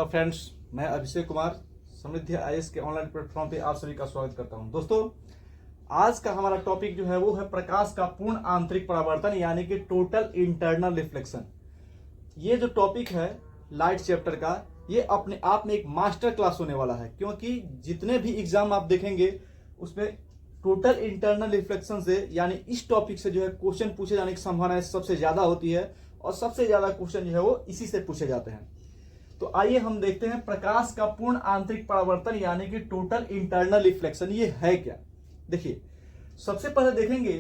Hello friends, मैं अभिषेक कुमार समृद्धि IAS के online platform पे आप सभी का स्वागत करता हूं। दोस्तों, आज का हमारा टॉपिक जो है वो है प्रकाश का पूर्ण आंतरिक परावर्तन यानी कि टोटल इंटरनल रिफ्लेक्शन। ये जो टॉपिक है लाइट चैप्टर का, ये अपने आप में एक मास्टर क्लास होने वाला है, क्योंकि जितने भी एग्जाम आप देखेंगे उसमें टोटल इंटरनल रिफ्लेक्शन से यानी इस टॉपिक से जो है क्वेश्चन पूछे जाने की संभावना सबसे ज्यादा होती है और सबसे ज्यादा क्वेश्चन जो है वो इसी से पूछे जाते हैं। तो आइए हम देखते हैं प्रकाश का पूर्ण आंतरिक परावर्तन यानी कि टोटल इंटरनल रिफ्लेक्शन ये है क्या। देखिए, सबसे पहले देखेंगे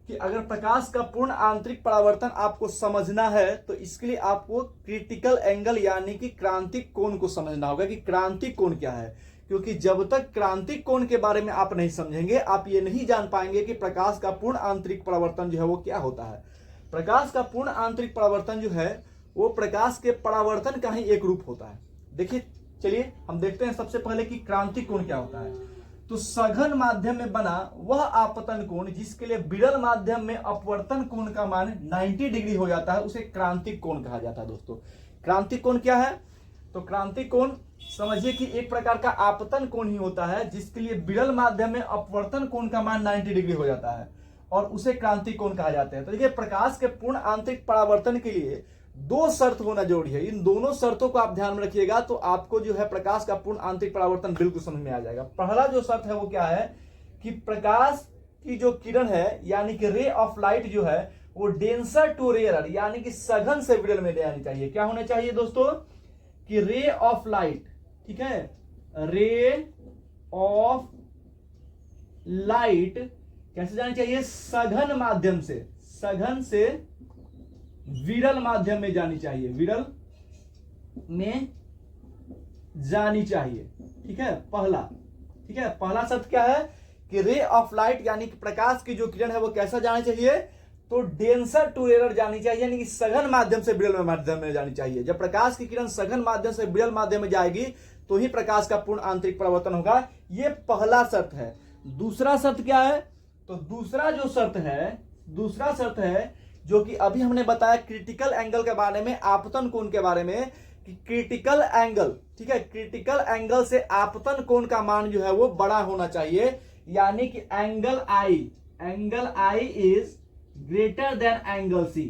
कि अगर प्रकाश का पूर्ण आंतरिक परावर्तन आपको समझना है तो इसके लिए आपको क्रिटिकल एंगल यानी कि क्रांतिक कोण को समझना होगा कि क्रांतिक कोण क्या है, क्योंकि जब तक क्रांतिक कोण के बारे में आप नहीं समझेंगे आप ये नहीं जान पाएंगे कि प्रकाश का पूर्ण आंतरिक परावर्तन जो है वो क्या होता है। प्रकाश का पूर्ण आंतरिक परावर्तन जो है वो प्रकाश के परावर्तन का ही एक रूप होता है। देखिए, चलिए हम देखते हैं सबसे पहले कि क्रांतिक कोण क्या होता है। तो सघन माध्यम में बना वह आपतन कोण जिसके लिए विरल माध्यम में अपवर्तन कोण का मान 90 डिग्री हो जाता है उसे क्रांतिक कोण कहा जाता है। दोस्तों, क्रांतिक कोण क्या है? तो क्रांतिक कोण समझिए कि एक प्रकार का आपतन कोण ही होता है जिसके लिए विरल माध्यम में अपवर्तन कोण का मान 90 डिग्री हो जाता है और उसे क्रांतिक कोण कहा जाता है। तो देखिए, प्रकाश के पूर्ण आंतरिक परावर्तन के लिए दो शर्त होना जरूरी है। इन दोनों शर्तों को आप ध्यान में रखिएगा तो आपको जो है प्रकाश का पूर्ण आंतरिक परावर्तन बिल्कुल समझ में आ जाएगा। पहला जो शर्त है वो क्या है कि प्रकाश की जो किरण है यानी कि रे ऑफ लाइट जो है वो डेंसर टू रेयर यानी कि सघन से विरल में जानी चाहिए। क्या होना चाहिए दोस्तों? कि रे ऑफ लाइट, ठीक है, रे ऑफ लाइट कैसे जानी चाहिए? सघन माध्यम से, सघन से विरल माध्यम में जानी चाहिए, विरल में जानी चाहिए। ठीक है, पहला, ठीक है, पहला शर्त क्या है कि रे ऑफ लाइट यानी कि प्रकाश की जो किरण है वो कैसा जाना चाहिए? तो डेंसर टू रेयर जानी चाहिए यानी कि सघन माध्यम से विरल माध्यम में जानी चाहिए। जब प्रकाश की किरण सघन माध्यम से विरल माध्यम में जाएगी तो ही प्रकाश का पूर्ण आंतरिक परावर्तन होगा। ये पहला शर्त है। दूसरा शर्त क्या है? तो दूसरा जो शर्त है, दूसरा शर्त है जो कि अभी हमने बताया क्रिटिकल एंगल के बारे में, आपतन कोण के बारे में, कि क्रिटिकल एंगल, ठीक है, क्रिटिकल एंगल से आपतन कोण का मान जो है वो बड़ा होना चाहिए यानी कि angle I is greater than angle C.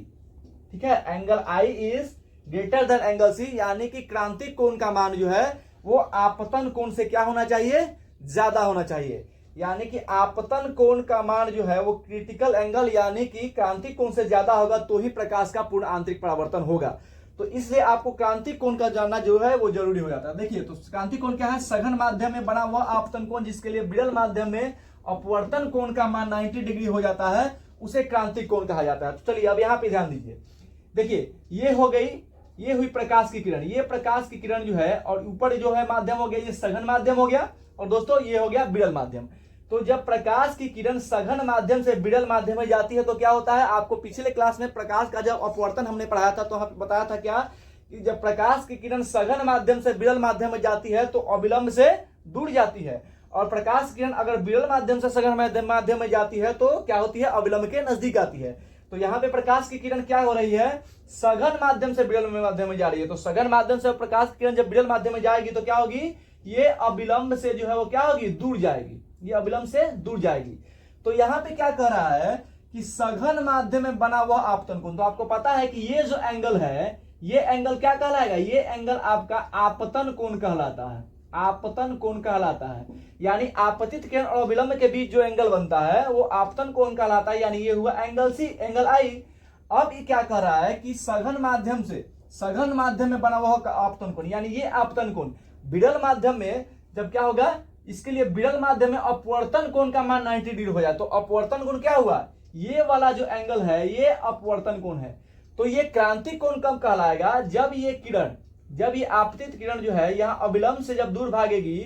ठीक है, angle I is greater than angle C यानी कि क्रांतिक कोण का मान जो है वो आपतन कोण से क्या होना चाहिए? ज्यादा होना चाहिए। यानी कि आपतन कोण का मान जो है वो क्रिटिकल एंगल यानी कि क्रांतिक कोण से ज्यादा होगा तो ही प्रकाश का पूर्ण आंतरिक परावर्तन होगा। तो इसलिए आपको क्रांतिक कोण का जानना जो है वो जरूरी हो जाता है। देखिए, तो क्रांतिक कोण क्या है? सघन माध्यम में बना हुआ आपतन कोण जिसके लिए विरल माध्यम में अपवर्तन कोण का मान 90 डिग्री हो जाता है उसे क्रांतिक कोण कहा जाता है। तो चलिए अब यहां पर ध्यान दीजिए। देखिए, ये हो गई, ये हुई प्रकाश की किरण, ये प्रकाश की किरण जो है और ऊपर जो है माध्यम हो गया, ये सघन माध्यम हो गया और दोस्तों ये हो गया विरल माध्यम। तो जब प्रकाश की किरण सघन माध्यम से विरल माध्यम में जाती है तो क्या होता है? आपको पिछले क्लास में प्रकाश का जब अपवर्तन हमने पढ़ाया था तो हमने बताया था क्या कि जब प्रकाश की किरण सघन माध्यम से विरल माध्यम में जाती है तो अविलंब से दूर जाती है और प्रकाश की किरण अगर विरल माध्यम से सघन माध्यम में जाती है तो क्या होती है? अविलंब के नजदीक आती है। तो यहाँ पे प्रकाश की किरण क्या हो रही है? सघन माध्यम से विरल माध्यम में जा रही है। तो सघन माध्यम से प्रकाश की किरण जब विरल माध्यम में जाएगी तो क्या होगी? ये अविलंब से जो है वो क्या होगी? दूर जाएगी, ये अविलंब से दूर जाएगी। तो यहाँ पे क्या कह रहा है कि सघन माध्यम में बना हुआ आपतन कोण, तो आपको पता है कि ये जो एंगल है ये एंगल क्या कहलाएगा? ये एंगल आपका आपतन कोण कहलाता है, आपतन कोण कहलाता है। यानी आपतित किरण और अविलंब के बीच जो एंगल बनता है वो आपतन कोण कहलाता है। यानी ये हुआ एंगल सी, एंगल आई। अब ये क्या कह रहा है कि सघन माध्यम से, सघन माध्यम में बना हुआ आपतन कोण यानी ये आपतन कोण विरल माध्यम में जब क्या होगा? इसके लिए विरल माध्यम में अपवर्तन कोण का मान 90 डिग्री हो जाए तो अपवर्तन कोण क्या हुआ? ये वाला जो एंगल है ये अपवर्तन कोण है। तो ये क्रांतिक कोण कब कहलाएगा? जब ये किरण, जब ये आपतित किरण जो है यहाँ अविलंब से जब दूर भागेगी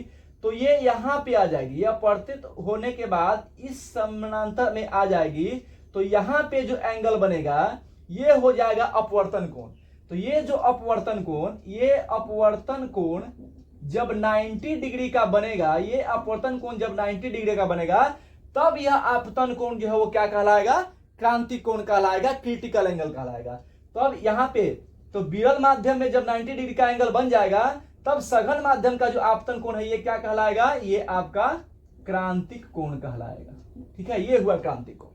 तो ये यहाँ पे आ जाएगी, ये अपवर्तित होने के बाद इस समानांतर में आ जाएगी तो यहाँ पे जो एंगल बनेगा ये हो जाएगा अपवर्तन कोण। तो ये जो अपवर्तन कोण, ये अपवर्तन कोण जब 90 डिग्री का बनेगा, ये अपवर्तन कोण जब 90 डिग्री का बनेगा तब यह आपतन कोण जो है वो क्या कहलाएगा? क्रांतिक कोण कहलाएगा, क्रिटिकल एंगल कहलाएगा। तो अब यहाँ पे तो विरल माध्यम में जब 90 डिग्री का एंगल बन जाएगा तब सघन माध्यम का जो आपतन कोण है ये क्या कहलाएगा, ये आपका क्रांतिक कोण कहलाएगा। ठीक है, ये हुआ क्रांतिक कोण।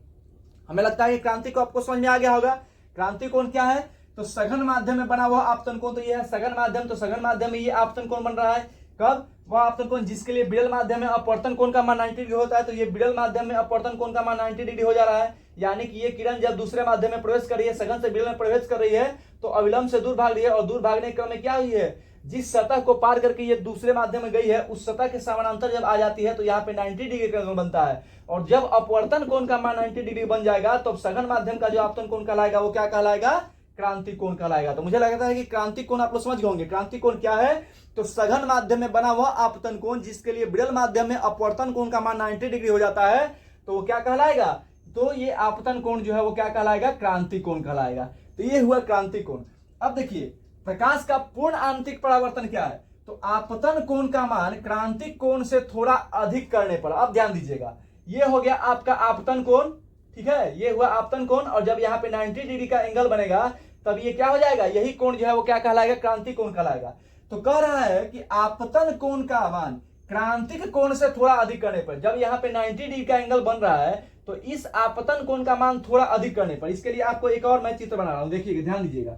हमें लगता है कि क्रांतिक कोण आपको समझ में आ गया होगा। क्रांतिक कोण क्या है, तो सघन माध्यम में बना हुआ आपतन कोण, तो ये है सघन माध्यम। तो सघन माध्यम में ये आपतन कोण बन रहा है, कब, वह आपतन कोण जिसके लिए विरल माध्यम में अपवर्तन कोण का मान 90 डिग्री होता है, तो ये विरल माध्यम में अपवर्तन कोण का मान 90 डिग्री हो जा रहा है। यानी कि ये किरण जब दूसरे माध्यम में प्रवेश कर रही है, सघन से विरल में प्रवेश कर रही है, तो अविलंब से दूर भाग रही है, और दूर भागने के क्रम में क्या हुई है, जिस सतह को पार करके ये दूसरे माध्यम में गई है, उस सतह के समानांतर जब आ जाती है तो यहाँ पे 90 डिग्री का कोण बनता है। और जब अपवर्तन कोण का मान 90 डिग्री बन जाएगा, तो सघन माध्यम का जो आपतन कोण कहलाएगा वो क्या कहलाएगा, क्रांतिक कोण कहलाएगा। तो मुझे लगता है कि क्रांतिक कोण आप लोग समझ गए होंगे। क्रांतिक कोण क्या है, तो सघन माध्यम में बना हुआ आपतन कोण जिसके लिए विरल माध्यम में अपवर्तन कोण का मान 90 डिग्री हो जाता है, तो वो क्या कहलाएगा, तो ये आपतन कोण जो है वो क्या कहलाएगा, क्रांतिक कोण कहलाएगा। तो ये हुआ क्रांतिक कोण। अब देखिए प्रकाश का पूर्ण आंतरिक परावर्तन क्या है, तो आपतन कोण का मान क्रांतिक कोण से थोड़ा अधिक करने पर, अब ध्यान दीजिएगा, ये हो गया आपका आपतन कोण, ठीक है, ये हुआ आपतन कोण, और जब यहाँ पे 90 डिग्री का एंगल बनेगा तब ये क्या हो जाएगा, यही कोण जो है वो क्या कहलाएगा, क्रांतिक कोण कहलाएगा। तो कह रहा है कि आपतन कोण का मान क्रांतिक कोण से थोड़ा अधिक करने पर, जब यहाँ पे 90 डिग्री का एंगल बन रहा है, तो इस आपतन कोण का मान थोड़ा अधिक करने पर, इसके लिए आपको एक और मैं चित्र बना रहा हूं, देखिएगा, ध्यान दीजिएगा।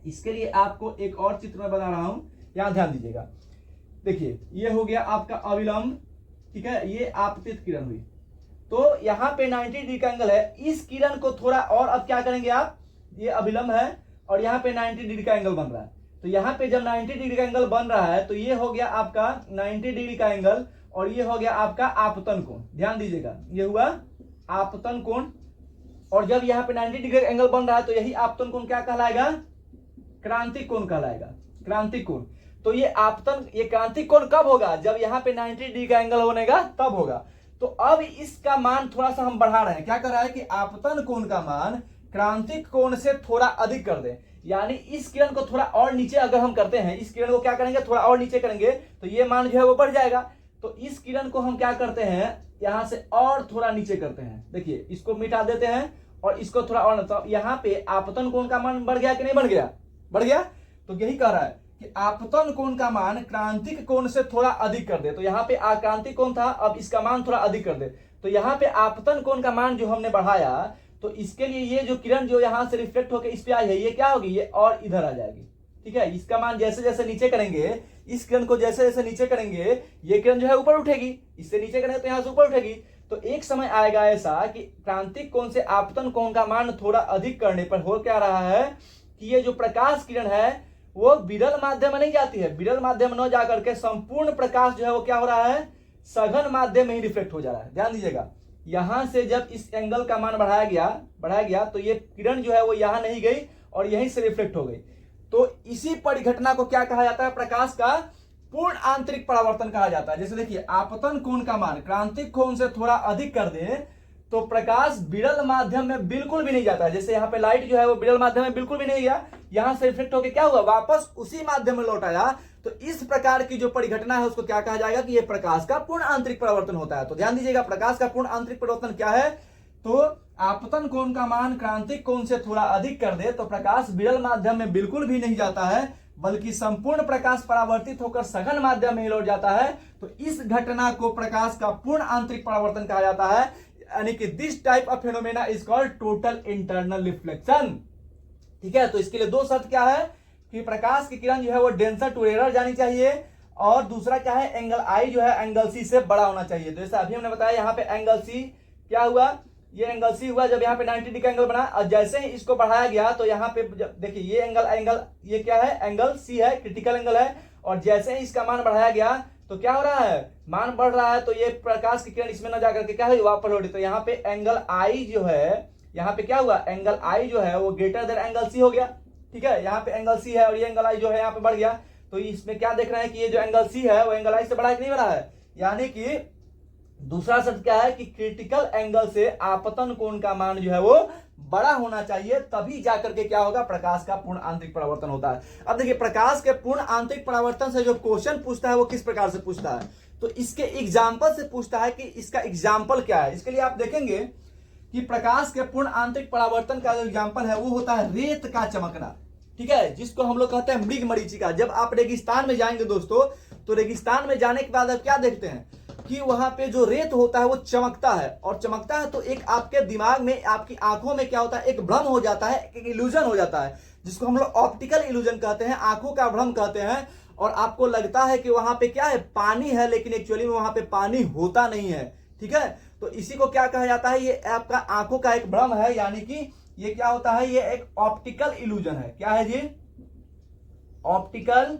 इसके लिए आपको एक और चित्र में बना रहा हूं, यहां ध्यान दीजिएगा। देखिए ये हो गया आपका अविलंब, ठीक है, ये आपतित किरण हुई। तो यहाँ पे 90 डिग्री का एंगल है, इस किरण को थोड़ा और अब क्या करेंगे आप, ये अविलंब है और यहाँ पे 90 डिग्री का एंगल बन रहा है। तो यहाँ पे जब 90 डिग्री का एंगल बन रहा है, तो ये हो गया आपका 90 डिग्री का एंगल, और ये हो गया आपका आपतन कोण। ध्यान दीजिएगा, ये हुआ आपतन कोण, और जब यहाँ पे 90 डिग्री का एंगल बन रहा है, तो यही आपतन कोण क्या कहलाएगा, क्रांतिक कोण कहलाएगा, क्रांतिक कोण। तो ये आपतन, ये क्रांतिक कोण कब होगा, जब यहाँ पे 90 डिग्री का एंगल बनेगा तब होगा। तो अब इसका मान थोड़ा सा हम बढ़ा रहे हैं, क्या कर रहा है कि आपतन कोण का मान क्रांतिक कोण से थोड़ा अधिक कर दें, यानी इस किरण को थोड़ा और नीचे अगर हम करते हैं, इस किरण को क्या करेंगे, थोड़ा और नीचे करेंगे, तो ये मान जो है वो बढ़ जाएगा। तो इस किरण को हम क्या करते हैं, यहां से और थोड़ा नीचे करते हैं, देखिए इसको मिटा देते हैं और इसको थोड़ा और, तो यहाँ पे आपतन कोण का मान बढ़ गया कि नहीं बढ़ गया, बढ़ गया। तो यही कह रहा है कि आपतन कोण का मान क्रांतिक कोण से थोड़ा अधिक कर दे। तो यहाँ पे क्रांतिक कोण था, अब इसका मान थोड़ा अधिक कर दे, तो यहाँ पे आपतन कोण का मान जो हमने बढ़ाया, तो इसके लिए ये जो किरण जो यहाँ से रिफ्लेक्ट होकर इस पे आई है, ये क्या होगी, ये और इधर आ जाएगी, ठीक है। इसका मान जैसे जैसे नीचे करेंगे, इस किरण को जैसे जैसे नीचे करेंगे, ये किरण जो है ऊपर उठेगी, इससे नीचे करेंगे तो यहाँ से ऊपर उठेगी। तो एक समय आएगा ऐसा कि क्रांतिक कोण से आपतन कोण का मान थोड़ा अधिक करने पर हो क्या रहा है कि ये जो प्रकाश किरण है वो विरल माध्यम में नहीं जाती है, विरल माध्यम में न जाकर के संपूर्ण प्रकाश जो है वो क्या हो रहा है, सघन माध्यम में ही रिफ्लेक्ट हो जा रहा है। ध्यान दीजिएगा, यहां से जब इस एंगल का मान बढ़ाया गया तो ये किरण जो है वो यहां नहीं गई और यहीं से रिफ्लेक्ट हो गई। तो इसी परिघटना को क्या कहा जाता है, प्रकाश का पूर्ण आंतरिक परावर्तन कहा जाता है। जैसे देखिए आपतन कोण का मान क्रांतिक कोण से थोड़ा अधिक कर दे तो प्रकाश विरल माध्यम में बिल्कुल भी नहीं जाता है। जैसे यहाँ पे लाइट जो है वो विरल माध्यम में बिल्कुल भी नहीं गया, यहां से रिफ्लेक्ट होकर क्या हुआ, वापस उसी माध्यम में लौट आया। तो इस प्रकार की जो परिघटना है उसको क्या कहा जाएगा कि ये प्रकाश का पूर्ण आंतरिक परावर्तन होता है। तो ध्यान दीजिएगा, प्रकाश का पूर्ण आंतरिक परावर्तन क्या है, तो आपतन कोण का मान क्रांतिक कोण से थोड़ा अधिक कर दे तो प्रकाश विरल माध्यम में बिल्कुल भी नहीं जाता है, बल्कि संपूर्ण प्रकाश परावर्तित होकर सघन माध्यम में लौट जाता है। तो इस घटना को प्रकाश का पूर्ण आंतरिक परावर्तन कहा जाता है, यानी कि this type of phenomena is called total internal reflection. ठीक है, तो इसके लिए दो शर्त क्या है कि प्रकाश की किरण जो है वो डेंसर टू रेयर जानी चाहिए, और दूसरा क्या है, एंगल आई जो है एंगल सी से बड़ा होना चाहिए। तो जैसे अभी हमने बताया यहाँ पे एंगल सी क्या हुआ, ये एंगल सी हुआ जब यहाँ पे 90 डिग्री का एंगल बना, और जैसे ही इसको बढ़ाया गया तो यहाँ पे देखिए ये एंगल ये क्या है, एंगल सी है, क्रिटिकल एंगल है, और जैसे ही इसका मान बढ़ाया गया तो क्या हो रहा है, मान बढ़ रहा है, तो ये प्रकाश की किरण इसमें न जाकर के क्या है, वापस लौटी। तो यहाँ पे एंगल आई जो है, यहाँ पे क्या हुआ, एंगल आई जो है वो ग्रेटर देन एंगल सी हो गया। ठीक है, यहाँ पे एंगल सी है और ये एंगल आई जो है यहाँ पे बढ़ गया। तो इसमें क्या देख रहे हैं कि ये जो एंगल सी है वो एंगल आई से बड़ा है कि नहीं बड़ा है, यानी कि दूसरा शब्द क्या है कि क्रिटिकल एंगल से आपतन कोण का मान जो है वो बड़ा होना चाहिए, तभी जाकर के क्या होगा, प्रकाश का पूर्ण आंतरिक परावर्तन होता है। अब देखिए प्रकाश के पूर्ण आंतरिक परावर्तन से जो क्वेश्चन पूछता है वो किस प्रकार से पूछता है, तो इसके एग्जाम्पल से पूछता है कि इसका एग्जाम्पल क्या है। इसके लिए आप देखेंगे कि प्रकाश के पूर्ण आंतरिक परावर्तन का जो एग्जाम्पल है वो होता है रेत का चमकना। ठीक है, जिसको हम लोग कहते हैं मृग मरीचिका। जब आप रेगिस्तान में जाएंगे दोस्तों, तो रेगिस्तान में जाने के बाद आप क्या देखते हैं कि वहां पे जो रेत होता है वो चमकता है, और चमकता है तो एक आपके दिमाग में, आपकी आंखों में क्या होता है, एक भ्रम हो जाता है, एक इल्यूजन हो जाता है, जिसको हम लोग ऑप्टिकल इल्यूजन कहते हैं, आंखों का भ्रम कहते हैं। और आपको लगता है कि वहां पे क्या है, पानी है, लेकिन एक्चुअली में वहां पे पानी होता नहीं है। ठीक है, तो इसी को क्या कहा जाता है, ये आपका आंखों का एक भ्रम है, यानी कि ये क्या होता है, ये एक ऑप्टिकल इल्यूजन है। क्या है जी, ऑप्टिकल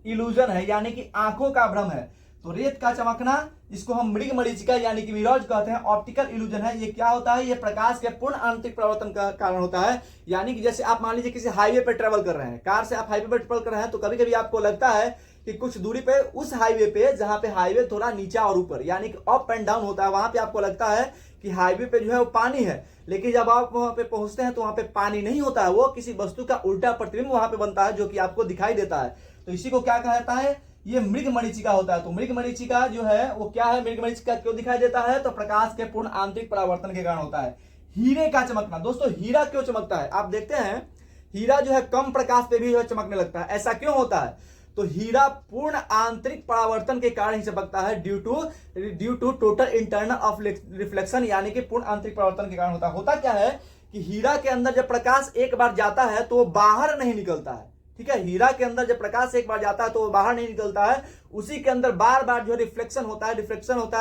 इल्यूजन है, यानी कि आंखों का भ्रम है। तो रेत का चमकना, जिसको हम मृग मरीचिका यानी कि मिराज कहते हैं, ऑप्टिकल इल्यूजन है। ये क्या होता है, ये प्रकाश के पूर्ण आंतरिक परिवर्तन का कारण होता है। यानी कि जैसे आप मान लीजिए किसी हाईवे पर ट्रेवल कर रहे हैं, कार से आप हाईवे पर ट्रेवल कर रहे हैं, तो कभी कभी आपको लगता है कि कुछ दूरी पे उस हाईवे पे, जहां पे हाईवे थोड़ा नीचा और ऊपर यानी कि अप एंड डाउन होता है, वहां पे आपको लगता है कि हाईवे पे जो है वो पानी है, लेकिन जब आप वहां पे पहुंचते हैं तो वहां पे पानी नहीं होता है, वो किसी वस्तु का उल्टा प्रतिबिंब वहां पे बनता है, जो कि आपको दिखाई देता है। तो इसी को क्या कहता है, ये मृग मरीचिका होता है। तो मृग मरीचिका जो है वो क्या है, मृग मरीचिका क्यों दिखाई देता है, तो प्रकाश के पूर्ण आंतरिक परावर्तन के कारण होता है। हीरे का चमकना, दोस्तों हीरा क्यों चमकता है, आप देखते हैं हीरा जो है कम प्रकाश पे भी जो है चमकने लगता है, ऐसा क्यों होता है, तो हीरा पूर्ण आंतरिक परावर्तन के कारण ही चमकता है, due to total internal of reflection, यानी कि पूर्ण आंतरिक परावर्तन के कारण होता है। होता क्या है कि हीरा के अंदर जब प्रकाश एक बार जाता है तो वो बाहर नहीं निकलता है। ठीक है, हीरा के अंदर जब प्रकाश एक बार जाता है तो वो बाहर नहीं निकलता है, उसी के अंदर बार बार जो रिफ्लेक्शन होता है,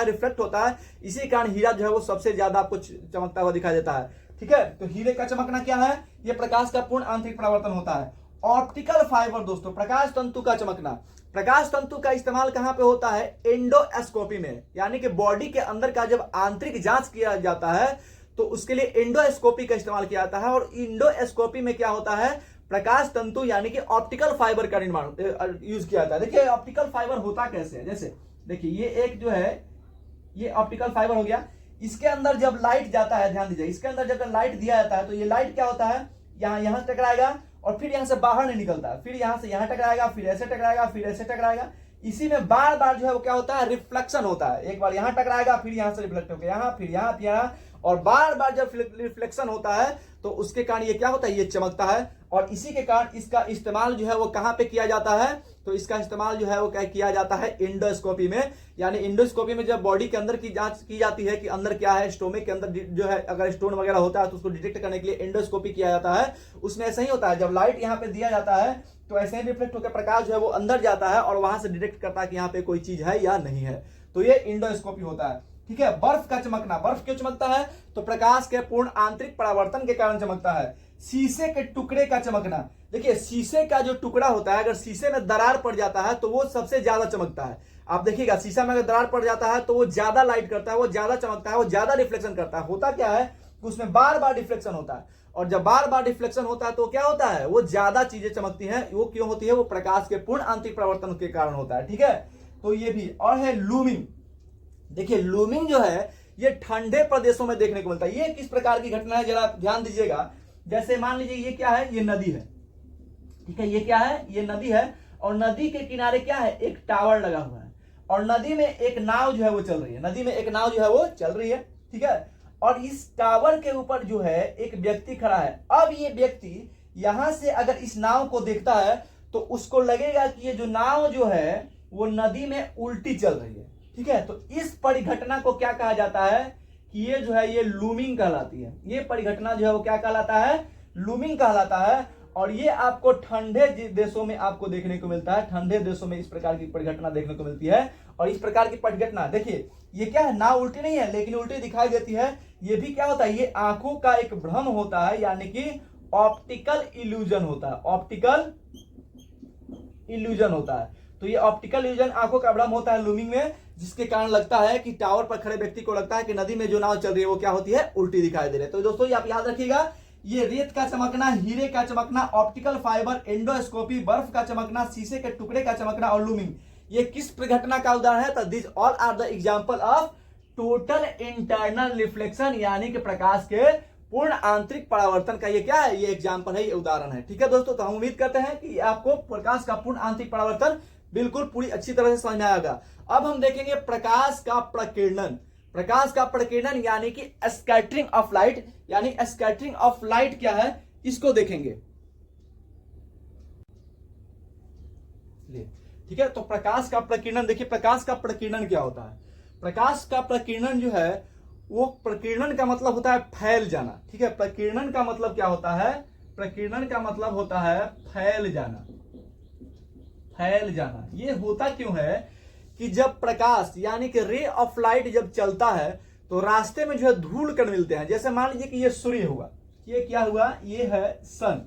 रिफ्लेक्ट होता है, इसी कारण हीरा जो है वो सबसे ज्यादा आपको चमकता हुआ दिखाई देता है। ठीक है, तो हीरे का चमकना क्या है, ये प्रकाश का पूर्ण आंतरिक परावर्तन होता है। ऑप्टिकल फाइबर दोस्तों, प्रकाश तंतु का चमकना। प्रकाश तंतु का इस्तेमाल कहां पे होता है, एंडोस्कोपी में, यानी कि बॉडी के अंदर का जब आंतरिक जांच किया जाता है तो उसके लिए एंडोस्कोपी का इस्तेमाल किया जाता है। और एंडोस्कोपी में क्या होता है, प्रकाश तंतु यानी कि ऑप्टिकल फाइबर का निर्माण यूज किया जाता है। देखिए ऑप्टिकल फाइबर होता कैसे है, जैसे देखिए ये एक जो है ये ऑप्टिकल फाइबर हो गया, इसके अंदर जब लाइट जाता है, ध्यान दीजिए, इसके अंदर जब लाइट दिया जाता है तो ये लाइट क्या होता है, यहां टकराएगा और फिर यहां से बाहर नहीं निकलता, फिर यहां से यहां टकराएगा, फिर ऐसे टकराएगा, फिर ऐसे टकराएगा। इसी में बार बार जो है वो क्या होता है, रिफ्लेक्शन होता है। एक बार यहां टकराएगा, फिर यहां से रिफ्लेक्ट होकर यहां, फिर यहां, और बार बार जब रिफ्लेक्शन होता है तो उसके कारण ये क्या होता है, ये चमकता है। और इसी के कारण इसका इस्तेमाल जो है वो कहां पे किया जाता है, तो इसका इस्तेमाल जो है वो क्या किया जाता है, एंडोस्कोपी में। यानी एंडोस्कोपी में जब बॉडी के अंदर की जांच की जाती है कि अंदर क्या है, स्टोमक के अंदर जो है अगर स्टोन वगैरह होता है तो उसको डिटेक्ट करने के लिए एंडोस्कोपी किया जाता है। उसमें ऐसा ही होता है, जब लाइट यहाँ पे दिया जाता है तो ऐसे ही रिफ्लेक्ट होकर प्रकाश जो है वो अंदर जाता है और वहां से डिटेक्ट करता है कि यहाँ पे कोई चीज है या नहीं है। तो ये एंडोस्कोपी होता है। ठीक है, बर्फ का चमकना, बर्फ क्यों चमकता है, तो प्रकाश के पूर्ण आंतरिक परावर्तन के कारण चमकता है। शीशे के टुकड़े का चमकना, देखिए शीशे का जो टुकड़ा होता है, अगर शीशे में दरार पड़ जाता है तो वो सबसे ज्यादा चमकता है। आप देखिएगा शीशा में अगर दरार पड़ जाता है तो वो ज्यादा लाइट करता है, वो ज्यादा चमकता है, वो ज्यादा रिफ्लेक्शन करता है। होता क्या है, उसमें बार बार रिफ्लेक्शन होता है, और जब बार बार रिफ्लेक्शन होता है तो क्या होता है, वो ज्यादा चीजें चमकती हैं। वो क्यों होती है, वो प्रकाश के पूर्ण आंतरिक परावर्तन के कारण होता है। ठीक है, तो ये भी। और है लूमिंग। देखिए लूमिंग जो है ये ठंडे प्रदेशों में देखने को मिलता है। ये किस प्रकार की घटना है, जरा ध्यान दीजिएगा। जैसे मान लीजिए ये क्या है, ये नदी है। ठीक है, ये क्या है, ये नदी है, और नदी के किनारे क्या है, एक टावर लगा हुआ है, और नदी में एक नाव जो है वो चल रही है, नदी में एक नाव जो है वो चल रही है। ठीक है, और इस टावर के ऊपर जो है एक व्यक्ति खड़ा है। अब ये व्यक्ति यहां से अगर इस नाव को देखता है तो उसको लगेगा कि ये जो नाव जो है वो नदी में उल्टी चल रही है। ठीक है, तो इस परिघटना को क्या कहा जाता है कि ये जो है ये लूमिंग कहलाती है। ये परिघटना जो है वो क्या कहलाता है, लूमिंग कहलाता है। और ये आपको ठंडे देशों में आपको देखने को मिलता है। ठंडे देशों में इस प्रकार की परिघटना देखने को मिलती है। और इस प्रकार की परिघटना देखिए, ये क्या है, नाव उल्टी नहीं है लेकिन उल्टी दिखाई देती है। ये भी क्या होता है, ये आंखों का एक भ्रम होता है, यानी कि ऑप्टिकल इल्यूजन होता है। ऑप्टिकल इल्यूजन होता है। तो ये ऑप्टिकल इल्यूजन, आंखों का भ्रम होता है लूमिंग में, जिसके कारण लगता है कि टावर पर खड़े व्यक्ति को लगता है कि नदी में जो नाव चल रही है वो क्या होती है, उल्टी दिखाई दे रही है। तो दोस्तों ये आप याद रखिएगा, ये रेत का चमकना, हीरे का चमकना, ऑप्टिकल फाइबर, एंडोस्कोपी, बर्फ का चमकना, शीशे के टुकड़े का चमकना और लूमिंग, ये किस घटना का उदाहरण है, तो this all are the example of total internal reflection, यानी कि प्रकाश के पूर्ण आंतरिक परावर्तन का ये क्या है, ये एग्जांपल है, ये उदाहरण है। ठीक है दोस्तों, तो हम उम्मीद करते हैं कि आपको प्रकाश का पूर्ण आंतरिक परावर्तन बिल्कुल पूरी अच्छी तरह से समझ में आएगा। अब हम देखेंगे प्रकाश का प्रकीर्णन। प्रकाश का प्रकीर्णन यानी कि स्कैटरिंग ऑफ लाइट, यानी स्कैटरिंग ऑफ लाइट क्या है, इसको देखेंगे। ठीक है। तो प्रकाश का प्रकीर्णन, देखिए प्रकाश का प्रकीर्णन क्या होता है। प्रकाश का प्रकीर्णन जो है वो, प्रकीर्णन का मतलब होता है फैल जाना, ठीक है। प्रकीर्णन का मतलब क्या होता है, प्रकीर्णन का मतलब होता है फैल जाना, फैल जाना। ये होता क्यों है कि जब प्रकाश यानी कि रे ऑफ लाइट जब चलता है तो रास्ते में जो है धूल कण मिलते हैं। जैसे मान लीजिए कि ये सूर्य हुआ, ये क्या हुआ, ये है सन,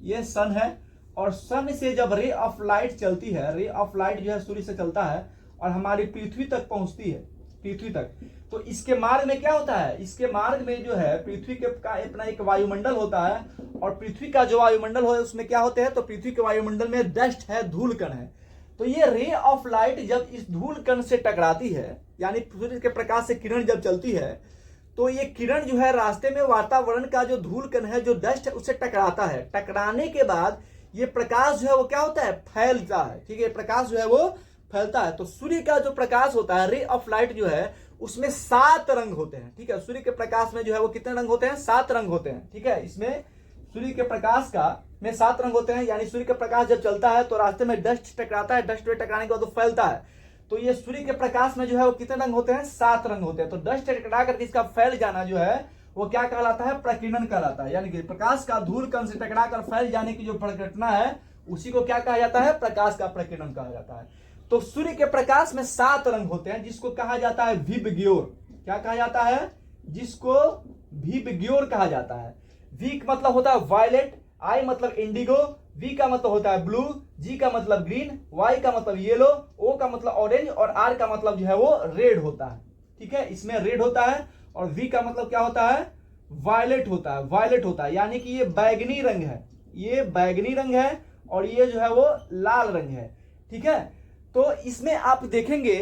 ये सन है, और सन से जब रे ऑफ लाइट चलती है, रे ऑफ लाइट जो है सूर्य से चलता है और हमारी पृथ्वी तक पहुंचती है, पृथ्वी तक, तो इसके मार्ग में क्या होता है, इसके मार्ग में जो है पृथ्वी के का अपना एक वायुमंडल होता है, और पृथ्वी का जो वायुमंडल हो उसमें क्या होते हैं, तो पृथ्वी के वायुमंडल में डस्ट है, धूल कण है। तो ये रे ऑफ लाइट जब इस धूल कण से टकराती है, यानी सूर्य के प्रकाश से किरण जब चलती है, तो ये किरण जो है रास्ते में वातावरण का जो धूल कण है, जो डस्ट है, उससे टकराता है। टकराने के बाद ये प्रकाश जो है वो क्या होता है, फैलता है, ठीक है। प्रकाश जो है वो फैलता है। तो सूर्य का जो प्रकाश होता है, रे ऑफ लाइट जो है, उसमें 7 रंग होते हैं, ठीक है। सूर्य के प्रकाश में जो है वो कितने रंग होते हैं, 7 रंग होते हैं, ठीक है। इसमें सूर्य के प्रकाश का में 7 रंग होते हैं, यानी सूर्य का प्रकाश जब चलता है तो रास्ते में डस्ट टकराता है, डस्ट में टकराने के बाद वो फैलता है। तो ये सूर्य के प्रकाश में जो है वो कितने रंग होते हैं, 7 रंग होते हैं। तो डस्ट टकरा करके इसका फैल जाना जो है वो क्या कहलाता है, प्रकीर्णन कहलाता है। यानी कि प्रकाश का धूल कण से टकरा कर फैल जाने की जो घटना है उसी को क्या कहा जाता है, प्रकाश का प्रकीर्णन कहा जाता है। तो सूर्य के प्रकाश में 7 रंग होते हैं, जिसको कहा जाता है विबग्योर। क्या कहा जाता है, जिसको विबग्योर कहा जाता है। वी का मतलब होता है वायलेट, आई मतलब इंडिगो, वी का मतलब होता है ब्लू, जी का मतलब ग्रीन, वाई का मतलब येलो, ओ का मतलब ऑरेंज, और आर का मतलब जो है वो रेड होता है, ठीक है। इसमें रेड होता है, और वी का मतलब क्या होता है, वायलेट होता है, वायलेट होता है, यानी कि ये बैगनी रंग है, ये बैगनी रंग है, और ये जो है वो लाल रंग है, ठीक है। तो इसमें आप देखेंगे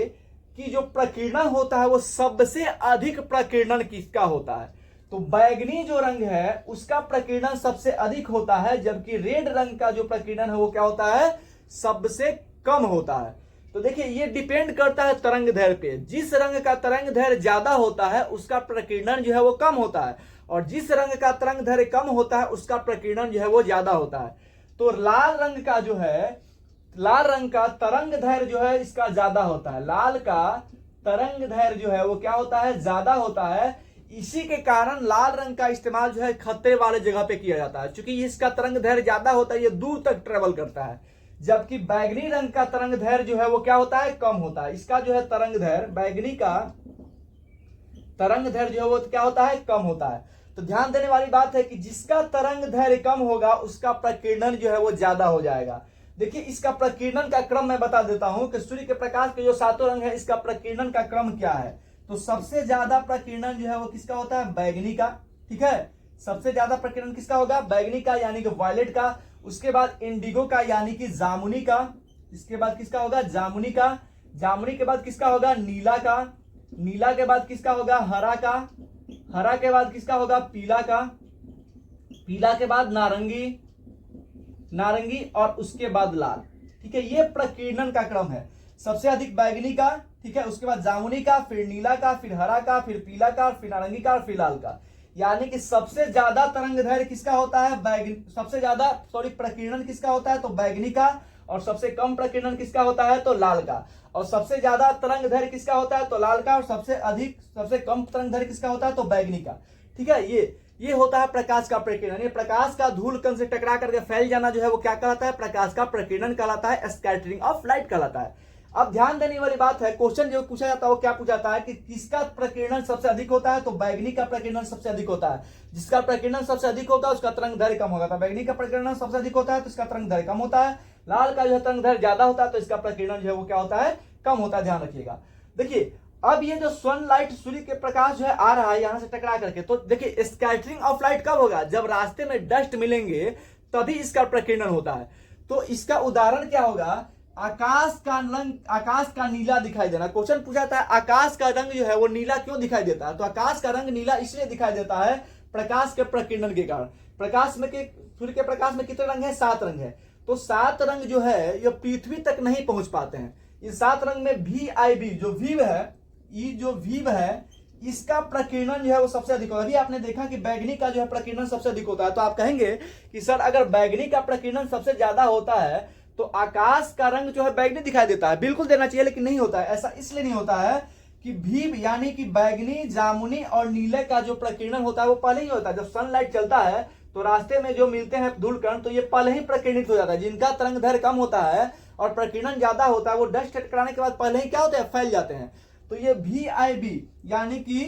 कि जो प्रकीर्णन होता है वो सबसे अधिक प्रकीर्णन किसका होता है, तो बैगनी जो रंग है उसका प्रकीर्णन सबसे अधिक होता है, जबकि रेड रंग का जो प्रकीर्णन है वो क्या होता है, सबसे कम होता है। तो देखिए ये डिपेंड करता है तरंग दैर्ध्य पे। जिस रंग का तरंग दैर्ध्य ज्यादा होता है उसका प्रकीर्णन जो है वो कम होता है, और जिस रंग का तरंग दैर्ध्य कम होता है उसका प्रकीर्णन जो है वो ज्यादा होता है। तो लाल रंग का जो है, लाल रंग का तरंग दैर्ध्य जो है इसका ज्यादा होता है, लाल का तरंग दैर्ध्य जो है वो क्या होता है, ज्यादा होता है। इसी के कारण लाल रंग का इस्तेमाल जो है खतरे वाले जगह पे किया जाता है, क्योंकि इसका तरंग दैर्ध्य ज्यादा होता है, ये दूर तक ट्रेवल करता है। जबकि बैगनी रंग का तरंग दैर्ध्य जो है वो क्या होता है, कम होता है। इसका जो है तरंग दैर्ध्य, बैगनी का तरंग दैर्ध्य जो है वो क्या होता है, कम होता है। तो ध्यान देने वाली बात है कि जिसका तरंग दैर्ध्य कम होगा उसका प्रकीर्णन जो है वो ज्यादा हो जाएगा। देखिए इसका प्रकीर्णन का क्रम मैं बता देता हूं कि सूर्य के प्रकाश के जो 7 रंग है इसका प्रकीर्णन का क्रम क्या है। तो सबसे ज्यादा प्रकीर्णन जो है वो किसका होता है, बैगनी का, ठीक है। सबसे ज्यादा प्रकीर्णन किसका होगा, बैगनी का यानी कि वायलेट का। उसके बाद इंडिगो का यानी कि जामुनी का। इसके बाद किसका होगा, जामुनी का। जामुनी के बाद किसका होगा, नीला का। नीला के बाद किसका होगा, हरा का। हरा के बाद किसका होगा, पीला का। पीला के बाद नारंगी, नारंगी, और उसके बाद लाल, ठीक है। ये प्रकीर्णन का क्रम है। सबसे अधिक बैगनी का, ठीक है, उसके बाद जामुनी का, फिर नीला का, फिर हरा का, फिर पीला का, फिर नारंगी का, और फिर लाल का। यानी कि सबसे ज्यादा तरंग दैर्ध्य किसका होता है, बैगनी, सबसे ज्यादा प्रकीर्णन किसका होता है, तो बैगनी का। और सबसे कम प्रकीर्णन किसका होता है, तो लाल का। और सबसे ज्यादा तरंग दैर्ध्य किसका होता है, तो लाल का। और सबसे अधिक, सबसे कम तरंग दैर्ध्य किसका होता है, तो बैगनी का, ठीक है। ये होता है प्रकाश का प्रकीर्णन। ये प्रकाश का धूल कण से टकरा करके फैल जाना जो है वो क्या कहलाता है, प्रकाश का प्रकीर्णन कहलाता है, स्कैटरिंग ऑफ लाइट कहलाता है। अब ध्यान देने वाली बात है, क्वेश्चन जो पूछा जाता है वो क्या पूछा जाता है कि किसका प्रकीर्णन सबसे अधिक होता है, तो बैगनी का प्रकीर्णन सबसे अधिक होता है। जिसका प्रकीर्णन सबसे अधिक होगा उसका तरंग दैर्ध्य कम होगा। तो बैगनी का प्रकीर्णन सबसे अधिक होता है तो इसका तरंग दैर्ध्य कम होता है। लाल का जो तरंग दैर्ध्य ज्यादा होता है तो इसका प्रकीर्णन जो है वो क्या होता है, कम होता है। ध्यान रखिएगा। देखिए अब ये जो सनलाइट, सूर्य के प्रकाश जो है आ रहा है यहां से टकरा करके, तो देखिए स्कैटरिंग ऑफ लाइट कब होगा, जब रास्ते में डस्ट मिलेंगे तभी इसका प्रकीर्णन होता है। तो इसका उदाहरण क्या होगा, आकाश का रंग, आकाश का नीला दिखाई देना। क्वेश्चन पूछा था आकाश का रंग जो है वो नीला क्यों दिखाई देता है, तो आकाश का रंग नीला इसलिए दिखाई देता है प्रकाश के प्रकीर्णन के कारण। प्रकाश में के, सूर्य के प्रकाश में कितने रंग है, 7 रंग है। तो 7 रंग जो है ये पृथ्वी तक नहीं पहुंच पाते हैं। इस 7 रंग में VIB जो विव है, ये जो विव है इसका प्रकीर्णन जो है वो सबसे अधिक होगा। अभी आपने देखा कि बैगनी का जो है प्रकीर्णन सबसे अधिक होता है। तो आप कहेंगे कि सर अगर बैगनी का प्रकीर्णन सबसे ज्यादा होता है तो आकाश का रंग जो है बैगनी दिखाई देता है। बिल्कुल देना चाहिए लेकिन नहीं होता है। ऐसा इसलिए नहीं होता है कि भीम यानी कि बैगनी, जामुनी और नीले का जो प्रकीर्णन होता है वो पहले ही होता है। जब सनलाइट चलता है तो रास्ते में जो मिलते हैं धूलकण, तो ये पहले ही प्रकीर्णित हो जाता है। जिनका तरंग दैर्घ्य कम होता है और प्रकीर्णन ज्यादा होता है वो डस्ट टकराने के बाद पहले ही क्या होते हैं, फैल जाते हैं। तो ये VIB यानी कि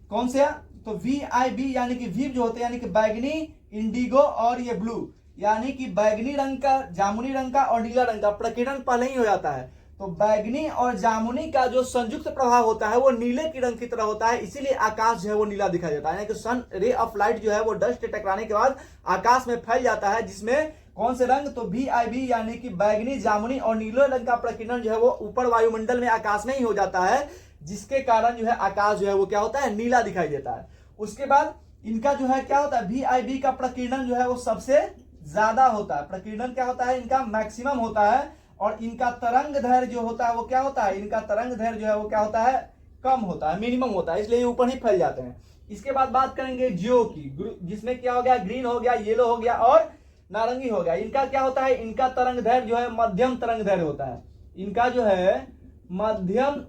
कौन से, तो VIB यानी कि वीव जो होते हैं यानी कि बैगनी, इंडिगो और ये ब्लू, यानी कि बैगनी रंग का, जामुनी रंग का और नीला रंग का प्रकीर्णन पहले ही हो जाता है। तो बैगनी और जामुनी का जो संयुक्त प्रभाव होता है वो नीले की रंग की तरह होता है, इसीलिए आकाश जो है वो नीला दिखाई देता है। यानी कि सन रे ऑफ लाइट जो है वो डस्ट टकराने के बाद आकाश में फैल जाता है, जिसमें कौन से रंग, तो VIB यानी कि बैगनी, जामुनी और नीले रंग का प्रकीर्णन जो है वो ऊपर वायुमंडल में आकाश में ही हो जाता है, जिसके कारण जो है आकाश जो है वो क्या होता है, नीला दिखाई देता है। उसके बाद इनका जो है क्या होता है, VIB का प्रकीर्णन जो है वो सबसे ज्यादा होता है। प्रकीर्णन क्या होता है, इनका मैक्सिमम होता है, और इनका तरंग दैर्घ्य जो होता है वो क्या होता है, इनका तरंग दैर्घ्य जो है वो क्या होता है, कम होता है, मिनिमम होता है, इसलिए ऊपर ही फैल जाते हैं। इसके बाद बात करेंगे जियो की, जिसमें क्या हो गया, ग्रीन हो गया, येलो हो गया और नारंगी हो गया। इनका क्या होता है, इनका तरंग दैर्घ्य जो है मध्यम तरंग दैर्घ्य होता है। इनका जो है मध्यम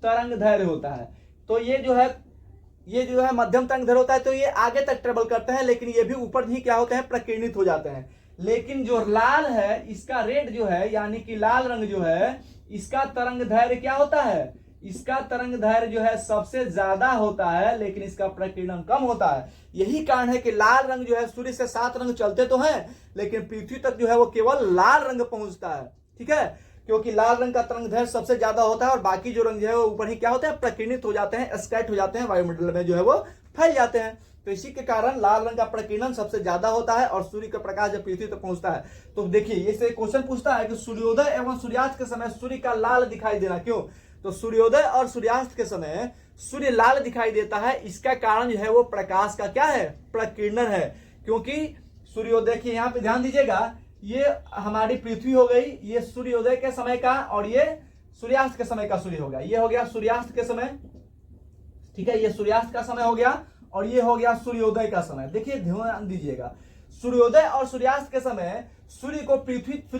तरंग दैर्घ्य होता है। तो ये जो है मध्यम तरंग दैर्घ्य होता है, तो ये आगे तक ट्रेवल करते हैं, लेकिन ये भी ऊपर ही क्या होते हैं, प्रकीर्णित हो जाते हैं। लेकिन जो लाल है, इसका रेड जो है यानी कि लाल रंग जो है, इसका तरंग दैर्घ्य क्या होता है, इसका तरंग दैर्घ्य जो है सबसे ज्यादा होता है, लेकिन इसका प्रकीर्णन कम होता है। यही कारण है कि लाल रंग जो है, सूर्य से 7 रंग चलते तो हैं, लेकिन पृथ्वी तक जो है वो केवल लाल रंग पहुंचता है। ठीक है, क्योंकि लाल रंग का तरंग दैर्घ्य सबसे ज्यादा होता है और बाकी जो रंग जो है वो ऊपर ही क्या होते हैं, प्रकीर्णित हो जाते हैं, स्कैट हो जाते हैं, वायुमंडल में जो है वो फैल जाते हैं। तो इसी के कारण लाल रंग का प्रकीर्णन सबसे ज्यादा होता है और सूर्य का प्रकाश जब पृथ्वी तक पहुंचता है। तो देखिए ये क्वेश्चन पूछता है कि सूर्योदय एवं सूर्यास्त के समय सूर्य का लाल दिखाई देना क्यों। तो सूर्योदय और सूर्यास्त के समय सूर्य लाल दिखाई देता है, इसका कारण जो है वो प्रकाश का क्या है, प्रकीर्णन है। क्योंकि सूर्योदय की, यहाँ पे ध्यान दीजिएगा, ये हमारी पृथ्वी हो गई, ये सूर्योदय के समय का, और ये सूर्यास्त के समय का सूर्य हो गया। ये हो गया सूर्यास्त के समय, ठीक है, ये सूर्यास्त का समय हो गया, और ये हो गया सूर्योदय का समय। देखिए ध्यान दीजिएगा, सूर्योदय और सूर्यास्त के समय सूर्य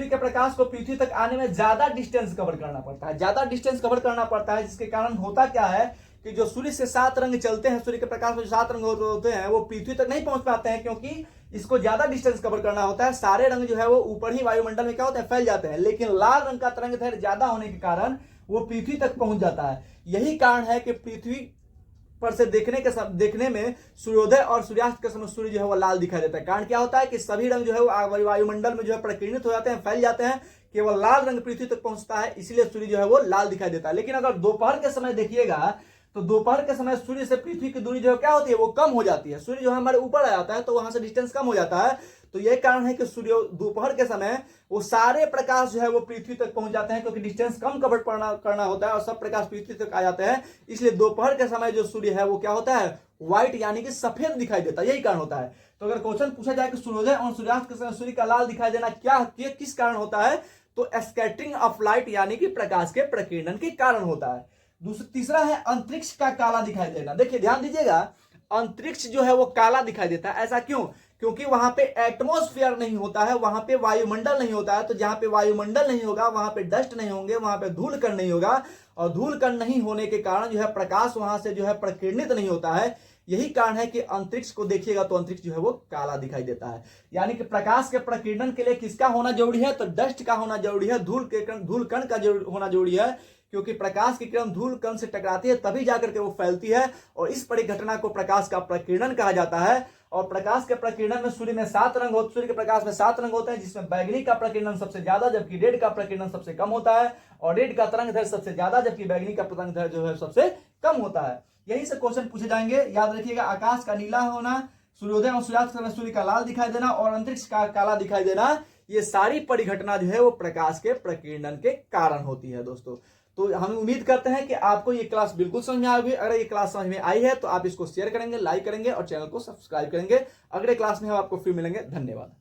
के प्रकाश को पृथ्वी तक आने में ज्यादा डिस्टेंस कवर करना पड़ता है, ज्यादा डिस्टेंस कवर करना पड़ता है, जिसके कारण होता क्या है कि जो सूर्य से 7 रंग चलते हैं, सूर्य के प्रकाश में जो 7 रंग होते हैं वो पृथ्वी तक नहीं पहुंच पाते हैं, क्योंकि इसको ज्यादा डिस्टेंस कवर करना होता है। सारे रंग जो है वो ऊपर ही वायुमंडल में क्या होते हैं, फैल जाते हैं, लेकिन लाल रंग का तरंग दैर्घ्य ज्यादा होने के कारण वो पृथ्वी तक पहुंच जाता है। यही कारण है कि पृथ्वी पर से देखने में सूर्योदय और सूर्यास्त के समय सूर्य जो है वो लाल दिखाई देता है। कारण क्या होता है कि सभी रंग जो है वो वायुमंडल में जो है प्रकीर्णित हो जाते हैं, फैल जाते हैं, केवल लाल रंग पृथ्वी तक पहुंचता है, इसलिए सूर्य जो है वो लाल दिखाई देता है। लेकिन अगर दोपहर के समय देखिएगा तो दोपहर के समय सूर्य से पृथ्वी की दूरी जो है क्या होती है, वो कम हो जाती है। सूर्य जो है हमारे ऊपर आ जाता है तो वहां से डिस्टेंस कम हो जाता है। तो यही कारण है कि सूर्य दोपहर के समय वो सारे प्रकाश जो है वो पृथ्वी तक पहुंच जाते हैं, क्योंकि डिस्टेंस कम कवर करना होता है और सब प्रकाश पृथ्वी तक आ जाते हैं। इसलिए दोपहर के समय जो सूर्य है वो क्या होता है, व्हाइट यानी कि सफेद दिखाई देता है, यही कारण होता है। तो अगर क्वेश्चन पूछा जाए कि सूर्योदय और सूर्यास्त के समय सूर्य का लाल दिखाई देना किस कारण होता है, तो स्कैटरिंग ऑफ लाइट यानी कि प्रकाश के प्रकीर्णन के कारण होता है। तीसरा है अंतरिक्ष का काला दिखाई देना। देखिए ध्यान दीजिएगा, अंतरिक्ष जो है वो काला दिखाई देता है। ऐसा क्यों, क्योंकि वहां पे एटमॉस्फेयर नहीं होता है, वहां पे वायुमंडल नहीं होता है। तो जहां पे वायुमंडल नहीं होगा वहां पे डस्ट नहीं होंगे, वहां पे धूल कण नहीं होगा, और धूल कण नहीं होने के कारण जो है प्रकाश वहां से जो है प्रकीर्णित नहीं होता है। यही कारण है कि अंतरिक्ष को देखिएगा तो अंतरिक्ष जो है वो काला दिखाई देता है। यानी कि प्रकाश के प्रकीर्णन के लिए किसका होना जरूरी है, तो डस्ट का होना जरूरी है, धूल कण का होना जरूरी है, क्योंकि प्रकाश की किरण धूल कण से टकराती है तभी जाकर के वो फैलती है, और इस परिघटना को प्रकाश का प्रकीर्णन कहा जाता है। और प्रकाश के प्रकीर्णन में सूर्य के प्रकाश में 7 रंग होते हैं, जिसमें बैगनी का प्रकीर्णन सबसे ज्यादा, जबकि रेड का प्रकीर्णन सबसे कम होता है, और रेड का तरंग दैर्घ्य सबसे ज्यादा, जबकि बैगनी का तरंग दैर्घ्य जो है सबसे कम होता है। यही से क्वेश्चन पूछे जाएंगे। याद रखिएगा, आकाश का नीला होना, सूर्योदय और सूर्यास्त के समय सूर्य का लाल दिखाई देना और अंतरिक्ष का काला दिखाई देना, ये सारी परिघटना जो है वो प्रकाश के प्रकीर्णन के कारण होती है दोस्तों। तो हम उम्मीद करते हैं कि आपको ये क्लास बिल्कुल समझ में आ गई। अगर ये क्लास समझ में आई है तो आप इसको शेयर करेंगे, लाइक करेंगे और चैनल को सब्सक्राइब करेंगे। अगले क्लास में हम आपको फिर मिलेंगे। धन्यवाद।